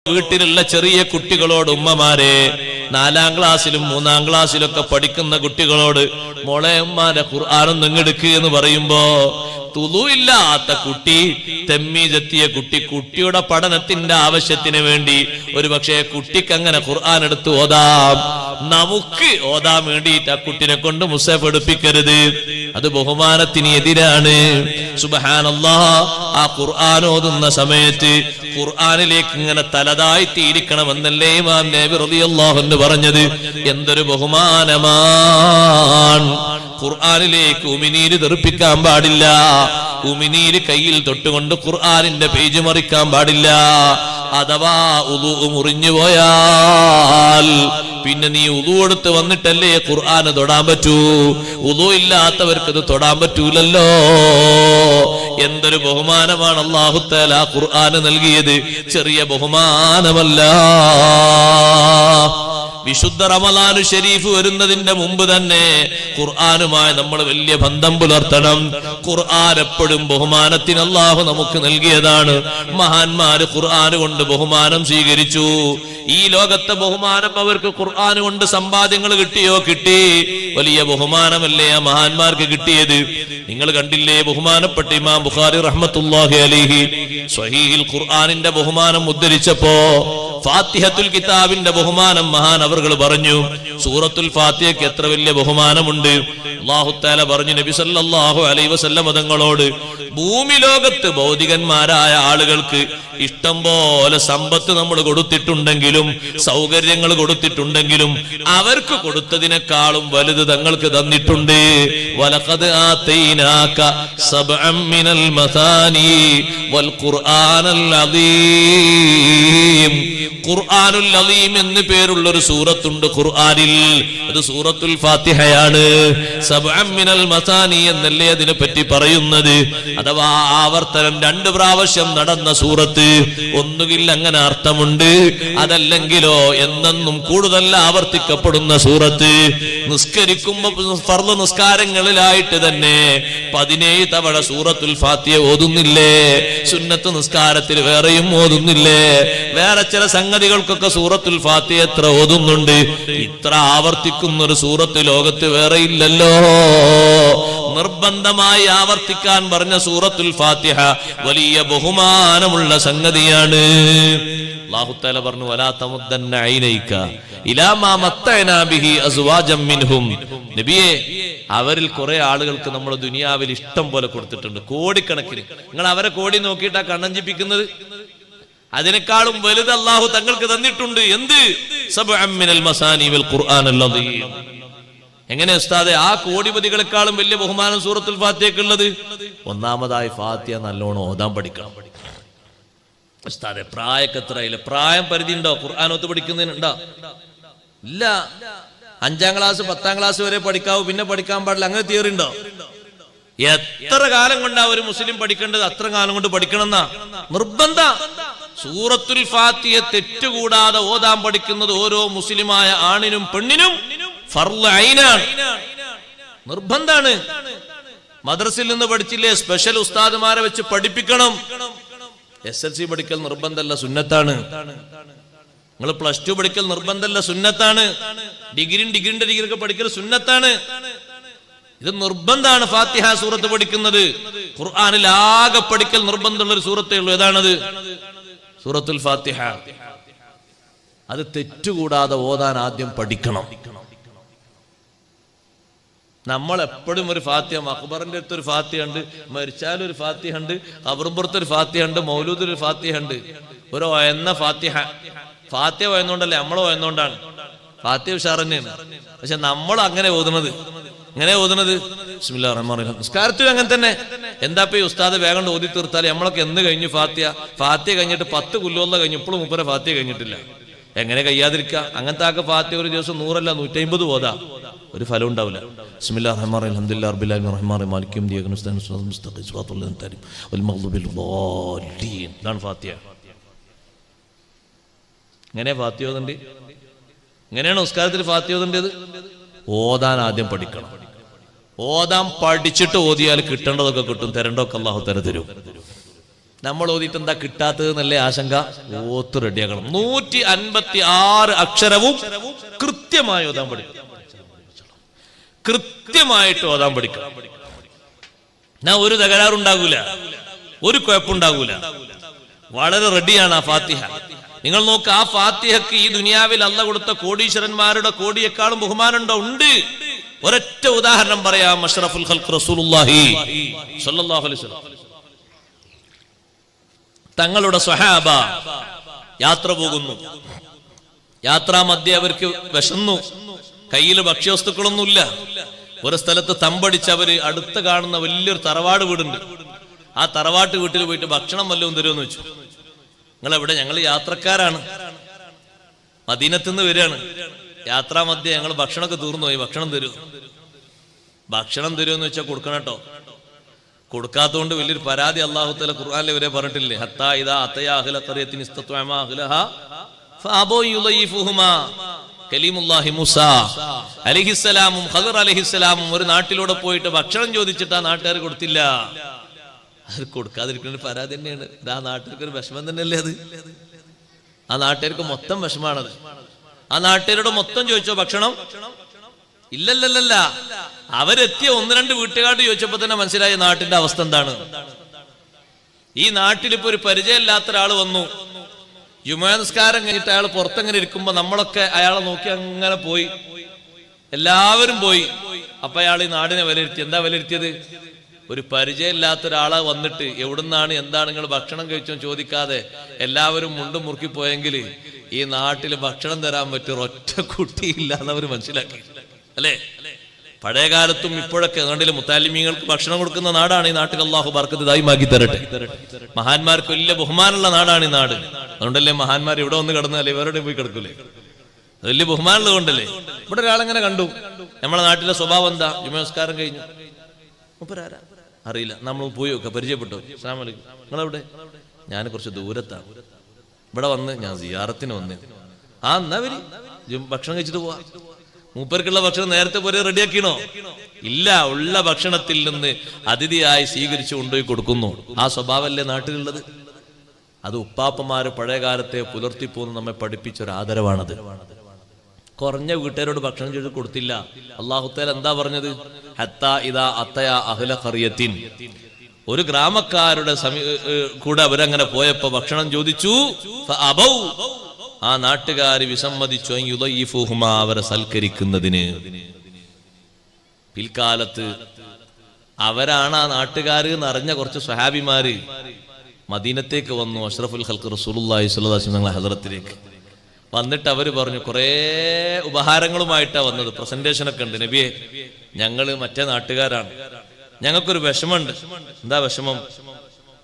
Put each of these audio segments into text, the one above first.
വീട്ടിലുള്ള ചെറിയ കുട്ടികളോട് ഉമ്മമാരെ, 4ാം ക്ലാസ്സിലും 3ാം ക്ലാസ്സിലൊക്കെ പഠിക്കുന്ന കുട്ടികളോട് മോളെ ഉമ്മാന്റെ ഖുർആനൊന്ന് ഇങ്ങെടുക്കുക എന്ന് പറയുമ്പോ തുളു ഇല്ലാത്ത കുട്ടി, തെമ്മീജെത്തിയ കുട്ടിയുടെ പഠനത്തിന്റെ ആവശ്യത്തിന് വേണ്ടി ഒരു പക്ഷേ കുട്ടിക്ക് അങ്ങനെ ഖുർആൻ എടുത്ത് ഓതാം. നമുക്ക് ഓതാൻ വേണ്ടിയിട്ട് ആ കുട്ടിനെ കൊണ്ട് മുസഹഫ് എടുപ്പിക്കരുത്. അത് ബഹുമാനത്തിന് എതിരാണ്. സുബ്ഹാനല്ലാഹ്, ആ ഖുർആൻ ഓതുന്ന സമയത്ത് ഖുർആനിലേക്ക് ഇങ്ങനെ തലതായി തീരിക്കണമെന്നല്ലേ ഇമാം നബി റളിയല്ലാഹു അൻഹു പറഞ്ഞത്. എന്തൊരു ബഹുമാനമാണ്! ഖുർആനിലേക്ക് ഉമിനീര് തെറിപ്പിക്കാൻ പാടില്ല. ഉമിനീര് കയ്യിൽ തൊട്ടുകൊണ്ട് ഖുർആനിന്റെ പേജ് മറിക്കാൻ പാടില്ല. അഥവാ ഉളു മുറിഞ്ഞു പോയാൽ പിന്നെ നീ ഉളു എടുത്ത് വന്നിട്ടല്ലേ ഖുർആന് തൊടാൻ പറ്റൂ. ഉളു ഇല്ലാത്തവർക്ക് ഇത് തൊടാൻ പറ്റൂലല്ലോ. എന്തൊരു ബഹുമാനമാണ് അല്ലാഹു തആല ഖുർആന് നൽകിയത്. ചെറിയ ബഹുമാനമല്ല. വിശുദ്ധ റമളാനു ശരീഫ് വരുന്നതിന്റെ മുമ്പ് തന്നെ ഖുർആനുമായി നമ്മൾ വലിയ ബന്ധം പുലർത്തണം. ഖുർആൻ എപ്പോഴും ബഹുമാനത്തിന് അല്ലാഹു നമുക്ക് നൽകിയതാണ്. മഹാന്മാര് ഖുർആൻ കൊണ്ട് ബഹുമാനം സ്വീകരിച്ചു. ഈ ലോകത്തെ ബഹുമാനം അവർക്ക് ഖുർആൻ കൊണ്ട് സമ്പാദ്യങ്ങൾ കിട്ടിയോ? കിട്ടി. വലിയ ബഹുമാനമല്ലേ ആ മഹാന്മാർക്ക് കിട്ടിയത്. നിങ്ങൾ കണ്ടില്ലേ, ബഹുമാനപ്പെട്ട ഇമാം ബുഖാരി റഹ്മത്തുള്ളാഹി അലൈഹി സ്വഹീഹുൽ ഖുർആനിന്റെ ബഹുമാനം ഉദ്ധരിച്ചപ്പോ ഫാത്തിഹത്തുൽ കിതാബിന്റെ ബഹുമാനം മഹാൻ അവർകൾ പറഞ്ഞു. സൂറത്തുൽ ഫാത്തിഹയ്ക്ക് എത്ര വലിയ ബഹുമാനമുണ്ട്. അല്ലാഹു തആല പറഞ്ഞു നബി സല്ലല്ലാഹു അലൈഹി വസല്ലം തങ്ങളോട്, ഭൂമി ലോകത്ത് ഭൗതികന്മാരായ ആളുകൾക്ക് ഇഷ്ടം പോലെ സമ്പത്ത് നമ്മൾ കൊടുത്തിട്ടുണ്ടെങ്കിലും സൗകര്യങ്ങൾ കൊടുത്തിട്ടുണ്ടെങ്കിലും അവർക്ക് കൊടുത്തതിനേക്കാളും വലുത് തങ്ങൾക്ക് തന്നിട്ടുണ്ട്. വലഖദ് ആതൈനാക സബ്അൻ മിനൽ മസാനി വൽ ഖുർആനൽ അദീം. ഖുർആനുൽ അദീം എന്ന് പേരുള്ള ഒരു സൂറത്തുണ്ട് ഖുർആനിൽ. അത് സൂറത്തുൽ ഫാത്തിഹയാണ്. സബ്അൻ മിനൽ മസാനി എന്നല്ലേ അതിനെ പറ്റി പറയുന്നത്. അഥവാ ആവർത്തനം 2 പ്രാവശ്യം നടന്ന സൂറത്ത്. ഒന്നുകിൽ അങ്ങനെ അർത്ഥമുണ്ട്, അതല്ലെങ്കിലോ എന്നെന്നും കൂടുതൽ ആവർത്തിക്കപ്പെടുന്ന സൂറത്ത്. നിസ്കരിക്കുമ്പോ ഫർള് നിസ്കാരങ്ങളിലായിട്ട് തന്നെ 17 തവണ സൂറത്തുൽ ഫാത്തിഹ ഓതുന്നില്ലേ? സുന്നത്ത് നിസ്കാരത്തിൽ വേറെയും ഓതുന്നില്ലേ? വേറെ ചില സംഗതികൾക്കൊക്കെ സൂറത്തുൽ ഫാത്തിഹ എത്ര ഓതുന്നുണ്ട്. ഇത്ര ആവർത്തിക്കുന്ന ഒരു സൂറത്ത് ലോകത്ത് വേറെ ഇല്ലല്ലോ. നിർബന്ധമായി ആവർത്തിക്കാൻ പറഞ്ഞ സൂറത്തുൽ ഫാത്തിഹ വലിയ ബഹുമാനമുള്ള സംഗതിയാണ്. അല്ലാഹു തആല പറഞ്ഞു, വലാ തമുദ്ദന്ന ഐനൈക ഇലാ മാ മത്തഅനാ ബിഹി അസ്വാജം മിൻഹും. നബിയേ, അവരിൽ കുറെ ആളുകൾക്ക് നമ്മൾ ദുനിയാവിൽ ഇഷ്ടം പോലെ കൊടുത്തിട്ടുണ്ട്, കോടിക്കണക്കിന്. നിങ്ങൾ അവരെ കോടി നോക്കിയിട്ടാ കണ്ണഞ്ചിപ്പിക്കുന്നത്? അതിനേക്കാളും വലുത് അല്ലാഹു തങ്ങൾക്ക് തന്നിട്ടുണ്ട്. എന്ത്? സബ്അൻ മിനൽ മസാനി വൽ ഖുർആനൽ അദീം. എങ്ങനെ ഉസ്താദേ ആ കോടിപതികളെക്കാളും വലിയ ബഹുമാനം സൂറത്തുൽ ഫാത്തിഹയ്ക്കുള്ളത്? ഒന്നാമതായി ഫാത്തിഹ നല്ലോണം ഓതാൻ പഠിക്കണം. ഉസ്താദേ പ്രായമൊക്കെ എത്രയില്ല? പ്രായം പരിധി ഉണ്ടോ? ഖുർആൻ ഒത്ത് പഠിക്കുന്നതിനുണ്ടോ? ഇല്ല. 5ാം ക്ലാസ് 10ാം ക്ലാസ് വരെ പഠിക്കാവൂ, പിന്നെ പഠിക്കാൻ പാടില്ല. അങ്ങനെ തിയറി ഉണ്ടോ? എത്ര കാലം കൊണ്ടാ ഒരു മുസ്ലിം പഠിക്കേണ്ടത് അത്ര കാലം കൊണ്ട് പഠിക്കണം എന്നാ നിർബന്ധ. സൂറത്തുൽ ഫാത്തിഹ തെറ്റുകൂടാതെ ഓതാൻ പഠിക്കുന്നത് ഓരോ മുസ്ലിമായ ആണിനും പെണ്ണിനും ഫർള് ഐനാണ്, നിർബന്ധാണ്. മദ്രസയിൽ നിന്ന് പഠിച്ചില്ലേ? സ്പെഷ്യൽ ഉസ്താദുമാരെ വെച്ച് പഠിപ്പിക്കണം. SLC പഠിക്കൽ നിർബന്ധമല്ല, സുന്നത്താണ്. നിങ്ങൾ +2 പഠിക്കൽ നിർബന്ധമല്ല, സുന്നത്താണ്. ഡിഗ്രിന്റെ ഡിഗ്രി പഠിക്കൽ സുന്നത്താണ്. ഇത് നിർബന്ധാണ്. ഫാത്തിഹ സൂറത്ത് പഠിക്കുന്നത്. ഖുർആനിൽ ആകെ പഠിക്കൽ നിർബന്ധമുള്ള ഒരു സൂറത്തേ ഉള്ളൂ. ഏതാണത്? സൂറത്തുൽ ഫാത്തിഹ. അത് തെറ്റുകൂടാതെ ഓതാൻ ആദ്യം പഠിക്കണം. നമ്മൾ എപ്പോഴും ഒരു ഫാത്തിഹ, അക്ബറിന്റെ അടുത്ത് ഒരു ഫാത്തിഹ ഉണ്ട്, മരിച്ചാലും ഒരു ഫാത്തിഹ ഉണ്ട്, ഖബറുമ്പുറത്ത് ഒരു ഫാത്തിഹ ഉണ്ട്, മൗലൂദിൽ ഒരു ഫാത്തിഹ ഉണ്ട്. ഒരു ഒയന്ന ഫാത്തിഹ. ഫാത്തിഹ ഒയന്നുകൊണ്ടല്ലേ, നമ്മൾ ഒയന്നുകൊണ്ടാണ്. ഫാത്തിഹ ഉഷാർ തന്നെയാണ്. പക്ഷെ നമ്മൾ അങ്ങനെ ഓതുന്നത്, ഇങ്ങനെ ഓതുന്നത് ബിസ്മില്ലാഹിർ റഹ്മാനിർ റഹീം. നിസ്കാരത്തിലും അങ്ങനെ തന്നെ. എന്താ ഈ ഉസ്താദ് വേഗം ഓതി തീർത്താൽ നമ്മളൊക്കെ എന്ന് കഴിഞ്ഞു ഫാത്തിഹ? ഫാത്തിഹ കഴിഞ്ഞിട്ട് 10 കൊല്ലം കഴിഞ്ഞു, ഇപ്പോഴും മുപ്പരെ ഫാത്തിഹ കഴിഞ്ഞിട്ടില്ല. എങ്ങനെ കഴിയാതിരിക്കുക? അങ്ങനത്തെ ആകെ ഫാത്തിഹ ഒരു ദിവസം 100 അല്ല 150 ഓതാ, ഒരു ഫലം ഉണ്ടാവില്ല. ബിസ്മില്ലാഹിർ റഹ്മാനിർ റഹീം അൽഹംദുലില്ലാഹി റബ്ബിൽ ആലമീൻ റഹ്മാനിർ റഹീം മാലികി യൗമിദ്ദീൻ ഇയ്യാക നസ്തഈൻ ഇഹ്ദിനസ് മുസ്തഖീം സിറാത്തൽ ലദീന വൽ മഗ്ദൂബിൽ ളാലീൻ. ഇതാണ് ഫാത്തിഹ. ഇങ്ങനെ ഫാത്തിഹ ഓതണ്ടേ? ഇങ്ങനെയാണ് നിസ്കാരത്തിൽ ഫാത്തിഹ ഓതേണ്ടത്. ഓതാൻ ആദ്യം പഠിക്കണം. ഓതാൻ പഠിച്ചിട്ട് ഓതിയാൽ കിട്ടേണ്ടതൊക്കെ കിട്ടും, തരേണ്ടതൊക്കെ അല്ലാഹു തആല തരും. നമ്മൾ ഓതിയിട്ട് എന്താ കിട്ടാത്തത് എന്നല്ലേ ആശങ്ക. ഓത്ത് റെഡിയാക്കണം. 156 അക്ഷരവും കൃത്യമായി ഓതാൻ പഠിക്കണം. കൃത്യമായിട്ട് ഓതാൻ പഠിക്കണം. ഞാൻ ഒരു തകരാറുണ്ടാകൂല, ഒരു കുഴപ്പമുണ്ടാകൂല. വളരെ റെഡിയാണ് ആ ഫാത്തിഹ. നിങ്ങൾ നോക്ക്, ആ ഫാത്തിഹക്ക് ഈ ദുനിയാവിൽ അല്ല കൊടുത്ത കോടീശ്വരന്മാരുടെ കോടിയേക്കാളും ബഹുമാനമുണ്ടോ? ഉണ്ട്. ഒരൊറ്റ ഉദാഹരണം പറയാം. അഷ്റഫുൽ ഖൽഖ് റസൂലുള്ളാഹി സ്വല്ലല്ലാഹു അലൈഹി വസല്ലം തങ്ങളുടെ സ്വഹാബ യാത്ര പോകുന്നു. യാത്രാമധ്യേ അവർക്ക് വിശന്നു, കയ്യിൽ ഭക്ഷ്യവസ്തുക്കളൊന്നുമില്ല. ഒരു സ്ഥലത്ത് തമ്പടിച്ച് അവര് അടുത്ത് കാണുന്ന വലിയൊരു തറവാട് വീടുണ്ട്. ആ തറവാട്ട് വീട്ടിൽ പോയിട്ട് ഭക്ഷണം വല്ലതും തരുമെന്ന് വെച്ചു. നിങ്ങളെവിടെ? ഞങ്ങൾ യാത്രക്കാരാണ്, മദീനത്തുനിന്ന് വരികയാണ്. യാത്രാമധ്യേ ഞങ്ങൾ ഭക്ഷണമൊക്കെ തീർന്നു പോയി, ഭക്ഷണം തരൂ. ഭക്ഷണം തരുമെന്ന് വെച്ചാൽ കൊടുക്കണം കേട്ടോ. കൊടുക്കാത്തതുകൊണ്ട് വലിയൊരു പരാതി അല്ലാഹു തആല ഖുർആനിൽ വരെ പറഞ്ഞിട്ടില്ലേ? ഹത്താ ഇദാ അതയാ അഹ്ല ഖറിയത്തിൻ ഇസ്തത്വഅമാ അഹ്ലഹാ ഫഅബൂ യുളയിഫുഹുമാ. കലീമുല്ലാഹി മൂസ അലൈഹിസ്സലാമും ഖദർ അലൈഹിസ്സലാമും ഒരു നാട്ടിലൂടെ പോയിട്ട് ഭക്ഷണം ചോദിച്ചിട്ട് ആ നാട്ടുകാർ കൊടുത്തില്ല. അത് കൊടുക്കാതിരിക്കുന്ന പരാതി തന്നെയാണ്. ഇത് ആ നാട്ടുകാർക്ക് ഒരു വിഷമം തന്നെയല്ലേ അത്? ആ നാട്ടുകാർക്ക് മൊത്തം വിഷമാണത്. ആ നാട്ടുകാരോട് മൊത്തം ചോദിച്ചോ ഭക്ഷണം? ഇല്ലല്ലല്ല. അവരെത്തിയ 1-2 വീട്ടുകാരോട് ചോദിച്ചപ്പോ തന്നെ മനസ്സിലായ നാട്ടിന്റെ അവസ്ഥ എന്താണ്. ഈ നാട്ടിലിപ്പോ ഒരു പരിചയമില്ലാത്ത ഒരാൾ വന്നു. ജുമുഅ നിസ്കാരം കഴിഞ്ഞിട്ട് അയാൾ പുറത്തെങ്ങനെ ഇരിക്കുമ്പോ നമ്മളൊക്കെ അയാളെ നോക്കി അങ്ങനെ പോയി, എല്ലാവരും പോയി. അപ്പൊ അയാൾ ഈ നാടിനെ വിലയിരുത്തി. എന്താ വിലയിരുത്തിയത്? ഒരു പരിചയമില്ലാത്ത ഒരാളെ വന്നിട്ട് എവിടുന്നാണ്, എന്താണ് നിങ്ങൾ ഭക്ഷണം കഴിച്ചോ ചോദിക്കാതെ എല്ലാവരും മുണ്ടും മുറുക്കി പോയെങ്കിൽ ഈ നാട്ടിൽ ഭക്ഷണം തരാൻ പറ്റിയ ഒറ്റ കുട്ടിയില്ല എന്നവർ മനസ്സിലാക്കി. അല്ലേ? പഴയ കാലത്തും ഇപ്പോഴൊക്കെ നാട്ടിലെ മുത്താലിമീങ്ങൾക്ക് ഭക്ഷണം കൊടുക്കുന്ന നാടാണ് ഈ നാട്ടിൽ. അല്ലാഹു ബർക്കത്ത് ദായിമാക്കി തരട്ടെ. മഹാന്മാർക്ക് വലിയ ബഹുമാനമുള്ള നാടാണ് ഈ നാട്. അതുകൊണ്ടല്ലേ മഹാന്മാർ ഇവിടെ വന്ന് കിടന്നാലേ ഇവരുടെ പോയി കിടക്കൂലേ? അത് വലിയ ബഹുമാനമുള്ളത് കൊണ്ടല്ലേ. ഇവിടെ ഒരാളെങ്ങനെ കണ്ടു, നമ്മളെ നാട്ടിലെ സ്വഭാവം എന്താ? ജുമുഅ നിസ്കാരം കഴിഞ്ഞു, മൂപ്പരാരാ അറിയില്ല, നമ്മൾ പോയി നോക്കാം, പരിചയപ്പെട്ടു. അസ്സലാമു അലൈക്കും, നിങ്ങളെവിടെ? ഞാൻ കുറച്ച് ദൂരത്താണ്, ഇവിടെ വന്ന് ഞാൻ സിയാറത്തിന് വന്ന്. ആ എന്നാ വരി, ഭക്ഷണം കഴിച്ചിട്ട് പോവാ. മൂപ്പർക്കുള്ള ഭക്ഷണം നേരത്തെ പോലെ റെഡിയാക്കിണോ? ഇല്ല. ഉള്ള ഭക്ഷണത്തിൽ നിന്ന് അതിഥിയായി സ്വീകരിച്ചു കൊണ്ടുപോയി കൊടുക്കുന്നു. ആ സ്വഭാവമല്ലേ നാട്ടിലുള്ളത്? അത് ഉപ്പാപ്പന്മാര് പഴയ കാലത്തെ പുലർത്തിപ്പോന്ന് നമ്മെ പഠിപ്പിച്ചൊരു ആദരവാണത്. കുറഞ്ഞ വീട്ടുകാരോട് ഭക്ഷണം ചെയ്ത് കൊടുത്തില്ല. അല്ലാഹു തആല എന്താ പറഞ്ഞത്? ഹത്താ ഇദാ അതയാ അഹ്ല ഖറിയത്തിൻ. ഒരു ഗ്രാമക്കാരുടെ കൂടെ അവരങ്ങനെ പോയപ്പോ ഭക്ഷണം ചോദിച്ചു. ഫഅബൗ. ആ നാട്ടുകാർ വിസമ്മതിച്ചു. യുളയിഫുഹുമാ, അവരെ സൽക്കരിക്കുന്നതിന്. പിൽക്കാലത്ത് അവരാണ് ആ നാട്ടുകാര് എന്നറിഞ്ഞ കുറച്ച് സ്വഹാബിമാര് മദീനത്തേക്ക് വന്നു. അഷ്റഫുൽ ഖൽഖ് റസൂലുള്ളാഹി സ്വല്ലല്ലാഹു അലൈഹി വസല്ലം ഹദ്റത്തിലേക്ക് വന്നിട്ട് അവര് പറഞ്ഞു, കുറേ ഉപഹാരങ്ങളുമായിട്ടാ വന്നത്, പ്രസന്റേഷനൊക്കെ ഉണ്ട്. നബിയെ, ഞങ്ങള് മറ്റേ നാട്ടുകാരാണ്, ഞങ്ങൾക്കൊരു വിഷമമുണ്ട്. എന്താ വിഷമം?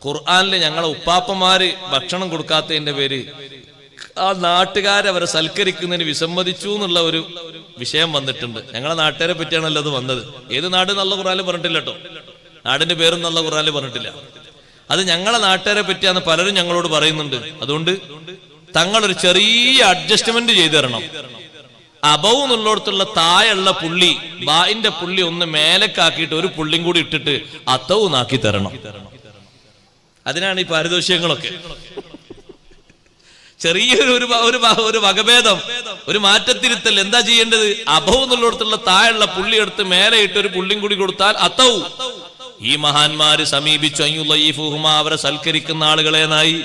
ഖുർആനില് ഞങ്ങളെ ഉപ്പാപ്പന്മാര് ഭക്ഷണം കൊടുക്കാത്തതിന്റെ പേര് ആ നാട്ടുകാരെ അവരെ സൽക്കരിക്കുന്നതിന് വിസമ്മതിച്ചു എന്നുള്ള ഒരു വിഷയം വന്നിട്ടുണ്ട്. ഞങ്ങളെ നാട്ടുകാരെ പറ്റിയാണല്ലോ അത് വന്നത്. ഏത് നാട് എന്നുള്ള ഖുർആനിൽ പറഞ്ഞിട്ടില്ല കേട്ടോ, നാടിന്റെ പേരും എന്നുള്ള ഖുർആനിൽ പറഞ്ഞിട്ടില്ല. അത് ഞങ്ങളെ നാട്ടുകാരെ പറ്റിയാന്ന് പലരും ഞങ്ങളോട് പറയുന്നുണ്ട്. അതുകൊണ്ട് തങ്ങളൊരു ചെറിയ അഡ്ജസ്റ്റ്മെന്റ് ചെയ്തു തരണം. അബൗ എന്നുള്ളിടത്തുള്ള തായുള്ള പുള്ളി, ബായിന്റെ പുള്ളി ഒന്ന് മേലക്കാക്കിയിട്ട് ഒരു പുള്ളിയും കൂടി ഇട്ടിട്ട് അത്തവും നാക്കി തരണം. അതിനാണ് ഈ പാരിതോഷികങ്ങളൊക്കെ. ചെറിയൊരു ഒരു വകഭേദം, ഒരു മാറ്റത്തിരുത്തൽ. എന്താ ചെയ്യേണ്ടത്? അബൗ എന്നുള്ളിടത്തുള്ള തായുള്ള പുള്ളി എടുത്ത് മേലെ ഇട്ട് ഒരു പുള്ളിയും കൂടി കൊടുത്താൽ അത്തവും. ഈ മഹാന്മാര് സമീപിച്ചു. അയ്യുളയിഫുഹുമാ, അവരെ സൽക്കരിക്കുന്ന ആളുകളേനായി.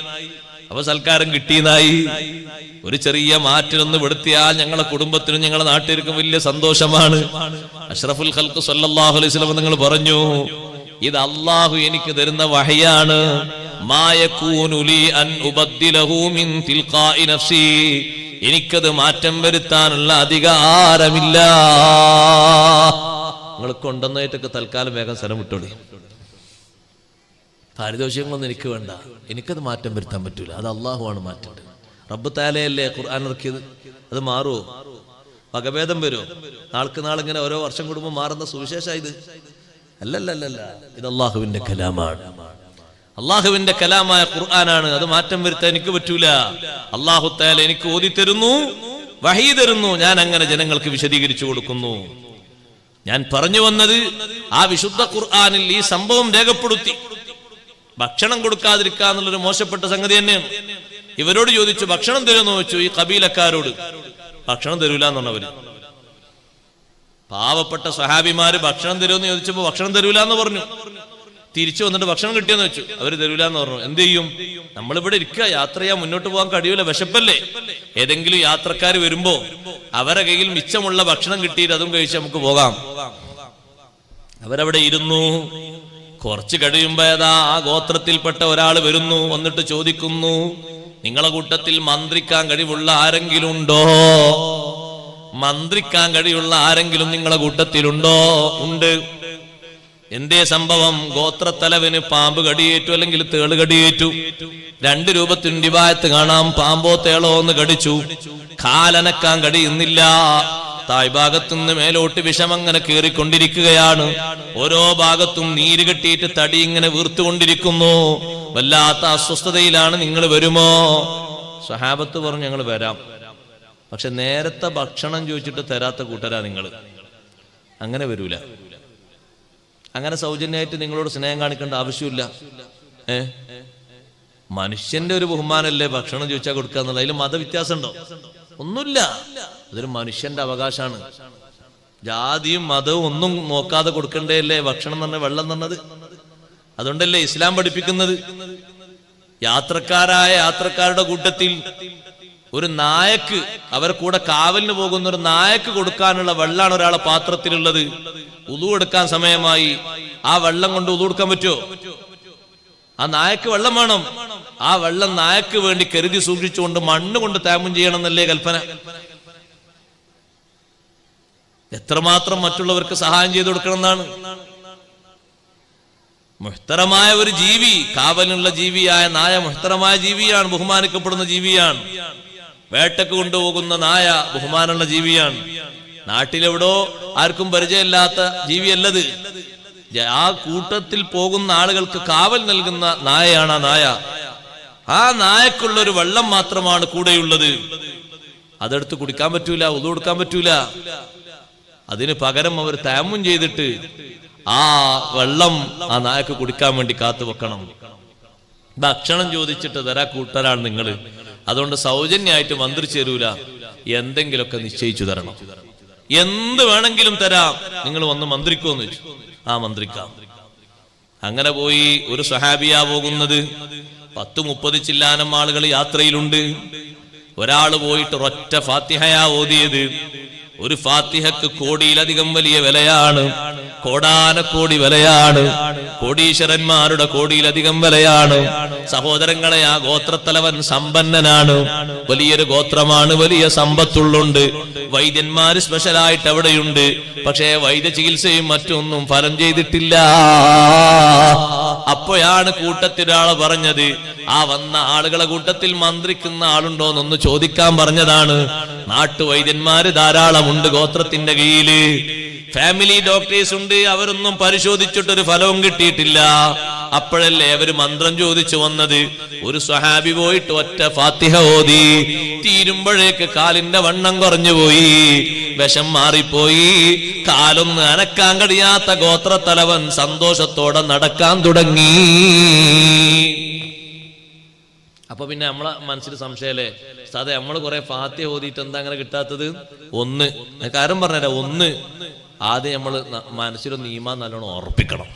അപ്പൊ സൽക്കാരം കിട്ടിയെന്നായി. ഒരു ചെറിയ മാറ്റമൊന്ന് പെടുത്തിയാൽ ഞങ്ങളെ കുടുംബത്തിനും ഞങ്ങളെ നാട്ടുകാർക്കും വലിയ സന്തോഷമാണ്. അഷ്റഫുൽ ഖൽഖ് സ്വല്ലല്ലാഹു അലൈഹി വസല്ലം നിങ്ങൾ പറഞ്ഞു, ഇത് അല്ലാഹു എനിക്ക് തരുന്ന വഹയാണ്. മാ യകൂനു ലീ അൻ ഉബദ്ദിലഹു മിൻ തിൽഖാഇ നഫ്സി. എനിക്കത് മാറ്റം വരുത്താനുള്ള അധികാരമില്ല. നിങ്ങൾ കൊണ്ടുവന്നായിട്ടൊക്കെ തൽക്കാലം വേഗം സ്ഥലം വിട്ടോളി. പാരിതോഷികങ്ങളൊന്നും എനിക്ക് വേണ്ട, എനിക്കത് മാറ്റം വരുത്താൻ പറ്റൂല. അത് അള്ളാഹുവാണ് മാറ്റേണ്ടത്. റബ്ബ് തആലയല്ലേ ഖുർആൻ ഇറക്കിയത്. അത് മാറുമോ? വകഭേദം വരുമോ? നാൾക്ക് നാളിങ്ങനെ ഓരോ വർഷം കൂടുമ്പോൾ മാറുന്ന സുവിശേഷം ഇത് അല്ലല്ലല്ല. ഇത് അള്ളാഹുവിന്റെ കലാമാണ്. അള്ളാഹുവിന്റെ കലാമായ ഖുർആനാണ്. അത് മാറ്റം വരുത്താൻ എനിക്ക് പറ്റൂല. അള്ളാഹു തആല എനിക്ക് ഓതി തരുന്നു, വഹീ തരുന്നു, ഞാൻ അങ്ങനെ ജനങ്ങൾക്ക് വിശദീകരിച്ചു കൊടുക്കുന്നു. ഞാൻ പറഞ്ഞു വന്നത്, ആ വിശുദ്ധ ഖുർആനിൽ ഈ സംഭവം രേഖപ്പെടുത്തി. ഭക്ഷണം കൊടുക്കാതിരിക്കുക എന്നുള്ളൊരു മോശപ്പെട്ട സംഗതി തന്നെയാണ്. ഇവരോട് ചോദിച്ചു ഭക്ഷണം തരുമെന്ന് ചോദിച്ചു. ഈ കബീലക്കാരോട് ഭക്ഷണം തരൂല എന്ന് പറഞ്ഞവര്. പാവപ്പെട്ട സ്വഹാബിമാര് ഭക്ഷണം തരുമെന്ന് ചോദിച്ചപ്പോ ഭക്ഷണം തരൂല എന്ന് പറഞ്ഞു. തിരിച്ചു വന്നിട്ട് ഭക്ഷണം കിട്ടിയെന്ന് വെച്ചു. അവര് തരൂല എന്ന് പറഞ്ഞു. എന്ത് ചെയ്യും? നമ്മളിവിടെ ഇരിക്കുക, യാത്ര ചെയ്യാൻ മുന്നോട്ട് പോകാൻ കഴിയൂല, വിശപ്പല്ലേ. ഏതെങ്കിലും യാത്രക്കാർ വരുമ്പോ അവരെ കയ്യിൽ മിച്ചമുള്ള ഭക്ഷണം കിട്ടിയിട്ട് അതും കഴിച്ച് നമുക്ക് പോകാം. അവരവിടെ ഇരുന്നു. കുറച്ച് കഴിയുമ്പോ ഏതാ ആ ഗോത്രത്തിൽപ്പെട്ട ഒരാൾ വരുന്നു. വന്നിട്ട് ചോദിക്കുന്നു, നിങ്ങളെ കൂട്ടത്തിൽ മന്ത്രിക്കാൻ കഴിവുള്ള ആരെങ്കിലും ഉണ്ടോ? മന്ത്രിക്കാൻ കഴിവുള്ള ആരെങ്കിലും നിങ്ങളെ കൂട്ടത്തിലുണ്ടോ? ഉണ്ട്. എന്തേ സംഭവം? ഗോത്രത്തലവന് പാമ്പ് കടിയേറ്റു, അല്ലെങ്കിൽ തേള് കടിയേറ്റു. രണ്ട് രൂപത്തിൽ ഡിവായത്ത് കാണാം. പാമ്പോ തേളോ ഒന്ന് കടിച്ചു. കാലനക്കാൻ കഴിയുന്നില്ല. താഴ്ഭാഗത്തുനിന്ന് മേലോട്ട് വിഷമങ്ങനെ കയറിക്കൊണ്ടിരിക്കുകയാണ്. ഓരോ ഭാഗത്തും നീര് കെട്ടിയിട്ട് തടി ഇങ്ങനെ വീർത്തുകൊണ്ടിരിക്കുന്നു. വല്ലാത്ത അസ്വസ്ഥതയിലാണ്. നിങ്ങൾ വരുമോ? സ്വഹാബത്ത് പറഞ്ഞു ഞങ്ങൾ വരാം. പക്ഷെ നേരത്തെ ഭക്ഷണം ചോദിച്ചിട്ട് തരാത്ത കൂട്ടരാ നിങ്ങൾ. അങ്ങനെ വരൂല. അങ്ങനെ സൗജന്യമായിട്ട് നിങ്ങളോട് സ്നേഹം കാണിക്കേണ്ട ആവശ്യമില്ല. മനുഷ്യന്റെ ഒരു ബഹുമാനല്ലേ ഭക്ഷണം ചോദിച്ചാൽ കൊടുക്കുക എന്നുള്ളത്. അതിൽ മതവ്യത്യാസം ഉണ്ടോ? ഒന്നുമില്ല. അതൊരു മനുഷ്യന്റെ അവകാശമാണ്. ജാതിയും മതവും ഒന്നും നോക്കാതെ കൊടുക്കണ്ടേയല്ലേ ഭക്ഷണം എന്ന് പറഞ്ഞ വെള്ളം തന്നത്. അതുകൊണ്ടല്ലേ ഇസ്ലാം പഠിപ്പിക്കുന്നത്. യാത്രക്കാരുടെ കൂട്ടത്തിൽ ഒരു നായക്ക്, അവർ കൂടെ കാവലിന് പോകുന്ന ഒരു നായക്ക് കൊടുക്കാനുള്ള വെള്ളമാണ് ഒരാളെ പാത്രത്തിലുള്ളത്. ഉളു എടുക്കാൻ സമയമായി. ആ വെള്ളം കൊണ്ട് ഉളു എടുക്കാൻ പറ്റുമോ? ആ നായക്ക് വെള്ളം വേണം. ആ വെള്ളം നായക്ക് വേണ്ടി കരുതി സൂക്ഷിച്ചുകൊണ്ട് മണ്ണ് കൊണ്ട് തേമം ചെയ്യണം എന്നല്ലേ കൽപ്പന. എത്രമാത്രം മറ്റുള്ളവർക്ക് സഹായം ചെയ്തു കൊടുക്കണം എന്നാണ്. മുഹ്തറമായ ഒരു ജീവി, കാവലിനുള്ള ജീവിയായ നായ മുഹ്തറമായ ജീവിയാണ്, ബഹുമാനിക്കപ്പെടുന്ന ജീവിയാണ്. വേട്ടക്ക് കൊണ്ടുപോകുന്ന നായ ബഹുമാനമുള്ള ജീവിയാണ്. നാട്ടിലെവിടോ ആർക്കും പരിചയമില്ലാത്ത ജീവിയല്ലത്. ആ കൂട്ടത്തിൽ പോകുന്ന ആളുകൾക്ക് കാവൽ നൽകുന്ന നായയാണ് ആ നായ. ആ നായക്കുള്ള ഒരു വെള്ളം മാത്രമാണ് കൂടെയുള്ളത്. അതെടുത്ത് കുടിക്കാൻ പറ്റൂല, ഉളു കൊടുക്കാൻ പറ്റൂല. അതിന് പകരം അവർ തയമ്മും ചെയ്തിട്ട് ആ വെള്ളം ആ നായക്ക് കുടിക്കാൻ വേണ്ടി കാത്തു വെക്കണം. ഭക്ഷണം ചോദിച്ചിട്ട് തരാ കൂട്ടരാണ് നിങ്ങൾ. അതുകൊണ്ട് സൗജന്യമായിട്ട് മന്ത്രിച്ചു തരൂല, എന്തെങ്കിലുമൊക്കെ നിശ്ചയിച്ചു തരണം. എന്ത് വേണമെങ്കിലും തരാം, നിങ്ങൾ വന്ന് മന്ത്രിക്കുമെന്ന് വെച്ചു. ആ മന്ത്രിക്കാം. അങ്ങനെ പോയി. ഒരു സ്വഹാബിയാ പോകുന്നത്. 10-30 ചില്ലാനം ആളുകൾ യാത്രയിലുണ്ട്. ഒരാൾ പോയിട്ട് ഒരൊറ്റ ഫാത്തിഹയാ ഓതിയത്. ഒരു ഫാത്തിഹക്ക് കോടിയിലധികം വലിയ വിലയാണ്. കോടാനക്കോടി വിലയാണ്. കോടീശ്വരന്മാരുടെ കോടിയിലധികം വിലയാണ്. സഹോദരങ്ങളെ, ആ ഗോത്രത്തലവൻ സമ്പന്നനാണ്. വലിയൊരു ഗോത്രമാണ്, വലിയ സമ്പത്തുള്ളുണ്ട്. വൈദ്യന്മാര് സ്പെഷ്യലായിട്ട് അവിടെയുണ്ട്. പക്ഷേ വൈദ്യ ചികിത്സയും മറ്റൊന്നും ഫലം ചെയ്തിട്ടില്ല. അപ്പോഴാണ് കൂട്ടത്തിലൊരാള് പറഞ്ഞത്, ആ വന്ന ആളുകളെ കൂട്ടത്തിൽ മന്ത്രിക്കുന്ന ആളുണ്ടോന്നൊന്ന് ചോദിക്കാൻ പറഞ്ഞതാണ്. നാട്ടുവൈദ്യന്മാര് ധാരാളമുണ്ട് ഗോത്രത്തിന്റെ കീഴില്. ഫാമിലി ഡോക്ടേഴ്സ് ഉണ്ട്. അവരൊന്നും പരിശോധിച്ചിട്ടൊരു ഫലവും കിട്ടിയിട്ടില്ല. അപ്പോഴല്ലേ അവര് മന്ത്രം ചോദിച്ചു വന്നത്. ഒരു സ്വഹാബി പോയിട്ട് ഒറ്റ ഫാത്തിഹ ഓതി. തീരുമ്പോഴേക്ക് കാലിന്റെ വണ്ണം കുറഞ്ഞുപോയി, വിഷം മാറിപ്പോയി. കാലൊന്ന് അനക്കാൻ കഴിയാത്ത ഗോത്രത്തലവൻ സന്തോഷത്തോടെ നടക്കാൻ തുടങ്ങി. അപ്പൊ പിന്നെ നമ്മളെ മനസ്സിൽ സംശയല്ലേ, സാധേ നമ്മള് കുറെ ഫാത്തിഹ ഓതിയിട്ട് എന്താ അങ്ങനെ കിട്ടാത്തത്? ഒന്ന് കാര്യം പറഞ്ഞുതരാം. ഒന്ന്, ആദ്യം നമ്മള് മനസ്സിലൊന്ന് ഈമാൻ നല്ലോണം ഉറപ്പിക്കണം.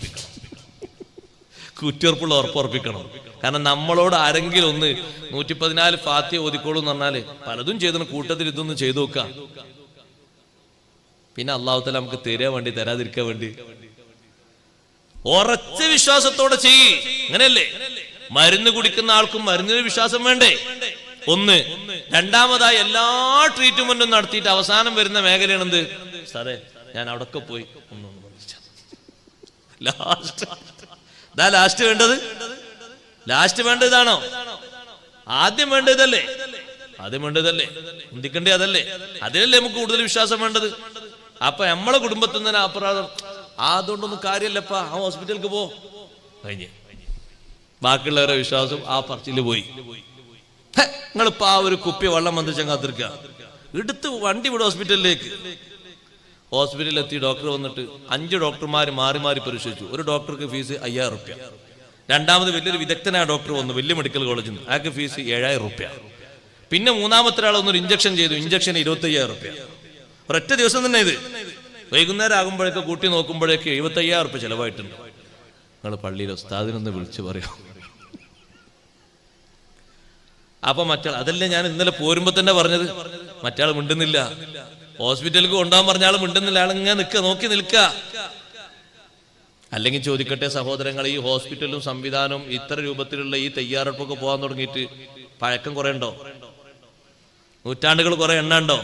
കുറ്റിയുറപ്പുള്ള ഉറപ്പുറപ്പിക്കണം. കാരണം നമ്മളോട് ആരെങ്കിലും ഒന്ന് 114 ഫാത്തിഹ ഓതിക്കോളൂ എന്ന് പറഞ്ഞാല് പലതും ചെയ്തു. കൂട്ടത്തിൽ ഇതൊന്നും ചെയ്തു നോക്കാം. പിന്നെ അള്ളാഹു തആല നമുക്ക് തരാൻ വേണ്ടി, തരാതിരിക്കാൻ വേണ്ടി ഉറച്ച വിശ്വാസത്തോടെ ചെയ്യ്. അങ്ങനെയല്ലേ? മരുന്ന് കുടിക്കുന്ന ആൾക്കും മരുന്നിന് വിശ്വാസം വേണ്ടേ? ഒന്ന്. രണ്ടാമതായി എല്ലാ ട്രീറ്റ്മെന്റും നടത്തിയിട്ട് അവസാനം വരുന്ന മേഖലയാണ് എന്ത്? സാറേ ഞാൻ അവിടൊക്കെ പോയി ലാസ്റ്റ് വേണ്ടത്. ലാസ്റ്റ് വേണ്ടതാണോ? ആദ്യം വേണ്ടതല്ലേ? ആദ്യം വേണ്ടതല്ലേ? ചിന്തിക്കണ്ടേ? അതല്ലേ? അതിലല്ലേ നമുക്ക് കൂടുതൽ വിശ്വാസം വേണ്ടത്. അപ്പൊ നമ്മളെ കുടുംബത്തിൽ നിന്ന് അപരാധം അതുകൊണ്ടൊന്നും കാര്യമല്ലപ്പാ, ആ ഹോസ്പിറ്റലിലേക്ക് പോ കഴിഞ്ഞ്. ബാക്കിയുള്ളവരുടെ വിശ്വാസം ആ പറച്ചില് പോയി. നിങ്ങളിപ്പോ ആ ഒരു കുപ്പി വെള്ളം വന്ന് ചങ്ങാത്തിരിക്കുക, എടുത്ത് വണ്ടി വിടും ഹോസ്പിറ്റലിലേക്ക്. ഹോസ്പിറ്റലിൽ എത്തി ഡോക്ടർ വന്നിട്ട് 5 ഡോക്ടർമാർ മാറി മാറി പരിശോധിച്ചു. ഒരു ഡോക്ടർക്ക് ഫീസ് 5000 റുപ്യ. രണ്ടാമത് വലിയൊരു വിദഗ്ധനായ ഡോക്ടർ വന്നു, വലിയ മെഡിക്കൽ കോളേജിൽ നിന്ന്. അയാൾക്ക് ഫീസ് 7000 റുപ്യ. പിന്നെ മൂന്നാമത്തെ ഒരാൾ ഒന്നൊരു ഇഞ്ചക്ഷൻ ചെയ്തു, ഇഞ്ചക്ഷൻ 25,000 റുപ്യ. ഒരൊറ്റ ദിവസം തന്നെ ഇത്. വൈകുന്നേരം ആകുമ്പോഴേക്ക് കൂട്ടി നോക്കുമ്പോഴേക്ക് 75,000 റുപ്യ ചിലവായിട്ടുണ്ട്. നിങ്ങൾ പള്ളിയിൽ ഉസ്താദിനൊന്ന് വിളിച്ചു പറയോ? അപ്പൊ മറ്റാൾ, അതല്ലേ ഞാൻ ഇന്നലെ പോരുമ്പോ തന്നെ പറഞ്ഞത്, മറ്റാൾ മിണ്ടുന്നില്ല. ഹോസ്പിറ്റലിലേക്ക് കൊണ്ടുപോകാൻ പറഞ്ഞ ആൾ മിണ്ടുന്നില്ല. ആളിങ്ങനെ നോക്കി നിൽക്ക. അല്ലെങ്കിൽ ചോദിക്കട്ടെ സഹോദരങ്ങൾ, ഈ ഹോസ്പിറ്റലും സംവിധാനവും ഇത്ര രൂപത്തിലുള്ള ഈ തയ്യാറെടുപ്പൊക്കെ പോകാൻ തുടങ്ങിയിട്ട് പഴക്കം കുറെ ഉണ്ടോ? നൂറ്റാണ്ടുകൾ കുറെ എണ്ണുണ്ടോ?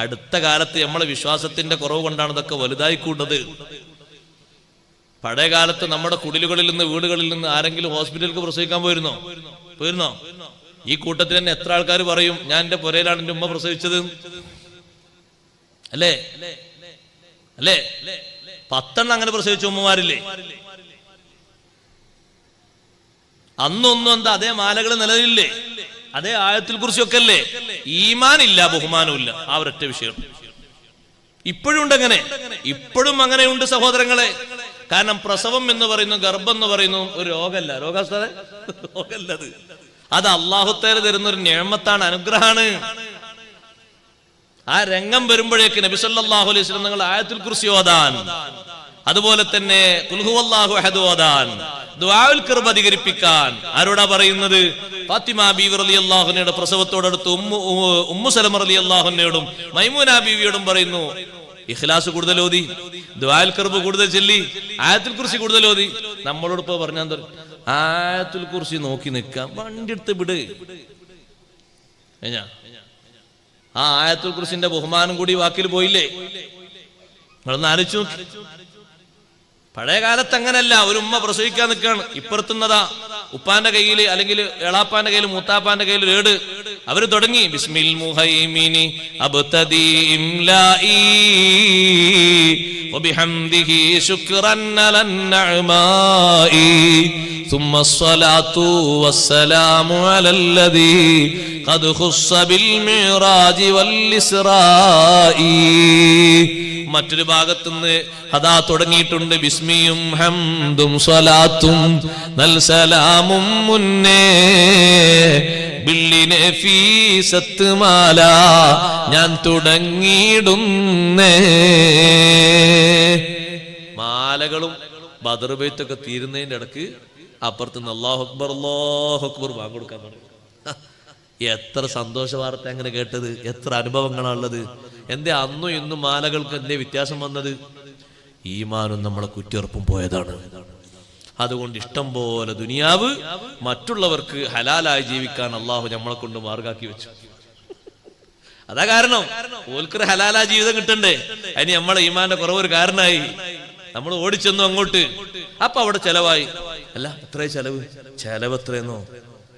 അടുത്ത കാലത്ത് നമ്മളെ വിശ്വാസത്തിന്റെ കുറവ് കൊണ്ടാണ് ഇതൊക്കെ വലുതായിക്കൂടുന്നത്. പഴയ കാലത്ത് നമ്മുടെ കുടിലുകളിൽ നിന്ന്, വീടുകളിൽ നിന്ന് ആരെങ്കിലും ഹോസ്പിറ്റലിലേക്ക് പ്രസവിക്കാൻ പോയിരുന്നോ? ഈ കൂട്ടത്തിൽ തന്നെ എത്ര ആൾക്കാർ പറയും, ഞാൻ എന്റെ പുരയിലാണ് എന്റെ ഉമ്മ പ്രസവിച്ചത്, അല്ലേ? 10 അങ്ങനെ പ്രസവിച്ച ഉമ്മമാരില്ലേ? അന്നൊന്നും എന്താ അതേ മാലകൾ നിലവിലില്ലേ? അതേ ആയത്തിൽ കുറിച്ചൊക്കെ അല്ലേ? ഈമാനില്ല, ബഹുമാനമില്ല. ആ ഒരൊറ്റ വിഷയം ഇപ്പോഴും ഉണ്ട്. അങ്ങനെ ഇപ്പോഴും അങ്ങനെയുണ്ട് സഹോദരങ്ങളെ. കാരണം പ്രസവം എന്ന് പറയുന്നു, ഗർഭം എന്ന് പറയുന്നു ഒരു രോഗമല്ല. രോഗമല്ലത്. അത് അല്ലാഹുത്തആല തരുന്ന ഒരു നിഅമത്താണ്, അനുഗ്രഹമാണ്. ആ രംഗം വരുമ്പോഴേക്ക് നബി സല്ലല്ലാഹു അലൈഹി വസല്ലം നിങ്ങൾ ആയത്തുൽ കുർസി ഓതാൻ, അതുപോലെ തന്നെ ഖുൽ ഹുവല്ലാഹു അഹദ് ഓതാൻ, ദുആഉൽ ഖർബ് അധികരിപ്പിക്കാൻ ആരോടാ പറയുന്നത്? ഫാത്തിമ ബീവി റളിയല്ലാഹു അൻഹയുടെ പ്രസവത്തോടടുത്ത് ഉമ്മു സലമ റളിയല്ലാഹു അൻഹയോടും മൈമൂന ബീവിയോടും പറയുന്നു, ഇഖ്ലാസ് കൂടുതൽ ഓതി, ദുആഉൽ ഖർബ് കൂടുതൽ ചൊല്ലി, ആയത്തുൽ കുർസി കൂടുതൽ ഓതി. നമ്മളോട് ഇപ്പോ പറഞ്ഞാൽ ആയത്തുൽ കുർസി നോക്കി നിൽക്കാം, വണ്ടി എടുത്ത് വിട്. ആ ആയത്തുൽ കുർസിന്റെ ബഹുമാനം കൂടി വാക്കിൽ പോയില്ലേ? നിങ്ങളൊന്ന് ആലോചിച്ചു. പഴയ കാലത്ത് അങ്ങനല്ല. ഒരു ഉമ്മ പ്രസവിക്കാൻ നിൽക്കാണ്, ഇപ്പുറത്തുന്നതാ ഉപ്പാന്റെ കയ്യിൽ അല്ലെങ്കിൽ എളാപ്പാന്റെ കയ്യിൽ മൂത്താപ്പാന്റെ കയ്യിൽ ഏട്. അവര് തുടങ്ങി ബിസ്മിൽ മുഹൈമിനി അബ്തദി ഇംലാഇ വബിഹംദിഹി ശുക്റൻ അലൻ നഅമായി ثم الصلاة والسلام على الذي قد خص بالمعراج والإسراء. മറ്റൊരു ഭാഗത്തുനിന്ന് അതാ തുടങ്ങിയിട്ടുണ്ട് ബിസ്മിയും ഹംദും സ്വലാത്തും നൽ സലാമും മുന്നേ ബില്ലിനെ ഫീസത്ത് മാല ഞാൻ തുടങ്ങിയിടുന്നേ. മാലകളും ബദർ ബൈത്തൊക്കെ തീരുന്നതിന്റെ ഇടക്ക് അപ്പുറത്തുനിന്ന് അല്ലാഹു അക്ബർ അല്ലാഹു അക്ബർ വാങ്ങി കൊടുക്കാൻ തുടങ്ങി. എത്ര സന്തോഷ വാർത്ത അങ്ങനെ കേട്ടത്, എത്ര അനുഭവങ്ങളാണുള്ളത്. എന്തേ അന്നും ഇന്നും മാലകൾക്ക് എന്തേ വ്യത്യാസം വന്നത്? ഈമാനും നമ്മളെ കുറ്റിയുറപ്പും പോയതാണ്. അതുകൊണ്ട് ഇഷ്ടം പോലെ ദുനിയാവ് മറ്റുള്ളവർക്ക് ഹലാലായി ജീവിക്കാൻ അള്ളാഹു നമ്മളെ കൊണ്ട് മാർഗാക്കി വെച്ചു. അതാ കാരണം ഓൽക്കൊരു ഹലാലായ ജീവിതം കിട്ടണ്ടേ. അതിന് നമ്മളെ ഈമാന്റെ കുറവൊരു കാരണമായി. നമ്മൾ ഓടിച്ചെന്നു അങ്ങോട്ട്, അപ്പൊ അവിടെ ചെലവായി. അല്ല എത്ര ചെലവ് എത്രയെന്നോ?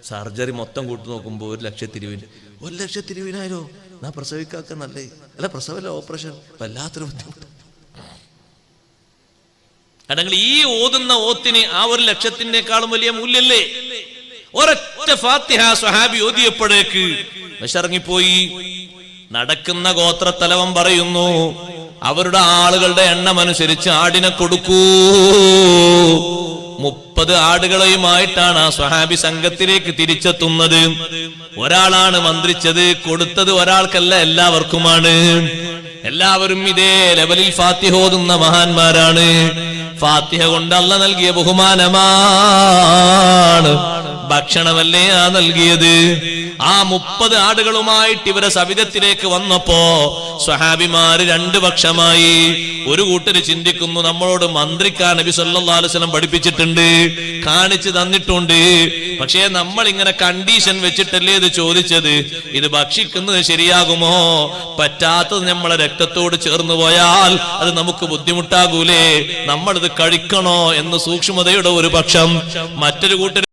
സർജറി മൊത്തം കൂട്ടി നോക്കുമ്പോ 1,20,000. 1,20,000 നാ പ്രസവിക്കാക്ക നല്ലേ? അല്ല പ്രസവല്ല, ഓപ്പറേഷൻ. വല്ലാത്തൊരു ബുദ്ധിമുട്ട്. അല്ലെങ്കിൽ ഈ ഓതുന്ന ഓത്തിന് ആ 1,00,000-ക്കാളും വലിയ മൂല്യല്ലേ? ഒരൊറ്റ ഫാത്തിഹ സ്വഹാബി ഓതിയപ്പോഴേക്ക് വിശറങ്ങിപ്പോയി. നടക്കുന്ന ഗോത്രത്തലവൻ പറയുന്നു, അവരുടെ ആളുകളുടെ എണ്ണമനുസരിച്ച് ആടിനെ കൊടുക്കൂ. 30 ആടുകളെയുമായിട്ടാണ് ആ സ്വഹാബി സംഘത്തിലേക്ക് തിരിച്ചെത്തുന്നത്. ഒരാളാണ് മന്ത്രിച്ചത്, കൊടുത്തത് ഒരാൾക്കല്ല, എല്ലാവർക്കുമാണ്. എല്ലാവരും ഇതേ ലെവലിൽ ഫാത്തിഹ ഓതുന്ന മഹാന്മാരാണ്. ഫാത്തിഹ കൊണ്ട് അല്ലാഹ് നൽകിയ ബഹുമാനമാണ്, ഭക്ഷണമല്ലേ ആ നൽകിയത്. ആ 30 ആടുകളുമായിട്ട് ഇവരെ സവിധത്തിലേക്ക് വന്നപ്പോ സ്വഹാബിമാര് 2 പക്ഷമായി. ഒരു കൂട്ടര് ചിന്തിക്കുന്നു, നമ്മളോട് മന്ത്രിക്കാൻ നബി സല്ലല്ലാഹു അലൈഹി വസല്ലം പഠിപ്പിച്ചിട്ടുണ്ട്, കാണിച്ചു തന്നിട്ടുണ്ട്. പക്ഷേ നമ്മൾ ഇങ്ങനെ കണ്ടീഷൻ വെച്ചിട്ടല്ലേ ഇത് ചോദിച്ചത്. ഇത് ഭക്ഷിക്കുന്നത് ശരിയാകുമോ? പറ്റാത്തത് നമ്മളെ രക്തത്തോട് ചേർന്ന് പോയാൽ അത് നമുക്ക് ബുദ്ധിമുട്ടാകൂലേ? നമ്മളിത് കഴിക്കണോ എന്ന് സൂക്ഷ്മതയുടെ ഒരു പക്ഷം. മറ്റൊരു കൂട്ടർ